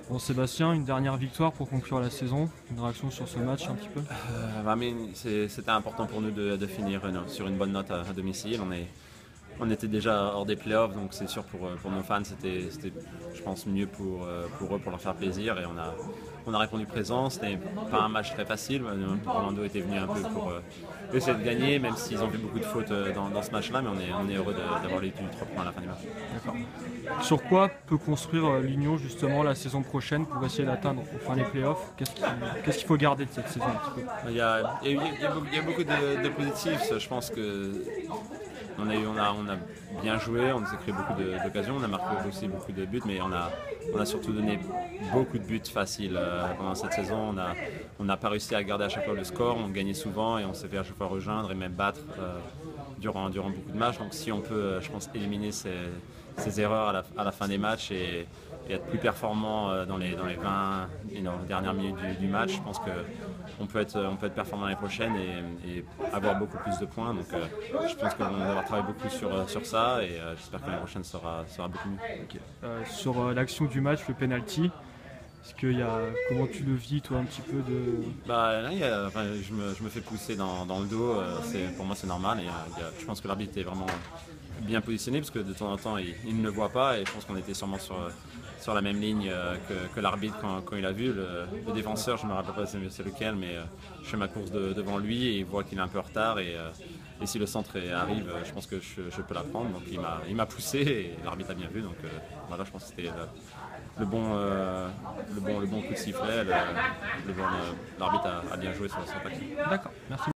Bon Sébastien, une dernière victoire pour conclure la saison. Une réaction sur ce match un petit peu? C'était important pour nous de finir sur une bonne note à domicile. On était déjà hors des playoffs, donc c'est sûr pour nos fans, c'était je pense mieux pour eux, pour leur faire plaisir. Et on a répondu présent. C'était pas un match très facile. Orlando était venu un peu pour essayer de gagner, même s'ils ont fait beaucoup de fautes dans ce match-là, mais on est heureux d'avoir les 3 points à la fin du match. D'accord. Sur quoi peut construire l'Union justement la saison prochaine pour essayer d'atteindre enfin les playoffs? Qu'est-ce qu'il faut garder de cette saison un petit peu? Il y a beaucoup de positifs. Je pense que on a bien joué, on s'est créé beaucoup d'occasions, on a marqué aussi beaucoup de buts, mais on a surtout donné beaucoup de buts faciles pendant cette saison. On n'a pas réussi à garder à chaque fois le score, on gagnait souvent et on s'est fait à chaque fois rejoindre et même battre durant beaucoup de matchs. Donc si on peut, je pense, éliminer ces erreurs à la fin des matchs et être plus performant dans les 20 dernières minutes du match, je pense qu'on peut être performant l'année prochaine et avoir beaucoup plus de points. Donc je pense qu'on va devoir travailler beaucoup sur ça et j'espère que l'année prochaine sera beaucoup mieux. Okay. Sur l'action du match, le penalty, comment tu le vis toi un petit peu de... Là, je me fais pousser dans le dos, pour moi c'est normal. Je pense que l'arbitre est vraiment bien positionné parce que de temps en temps il ne le voit pas et je pense qu'on était sûrement sur la même ligne que l'arbitre quand il a vu. Le défenseur, je ne me rappelle pas c'est lequel, mais je fais ma course devant lui et il voit qu'il est un peu en retard et si le centre arrive, je pense que je peux la prendre. Donc il m'a poussé et l'arbitre a bien vu. Donc voilà, je pense que c'était le bon coup de sifflet. L'arbitre a bien joué sur tacle. D'accord, merci.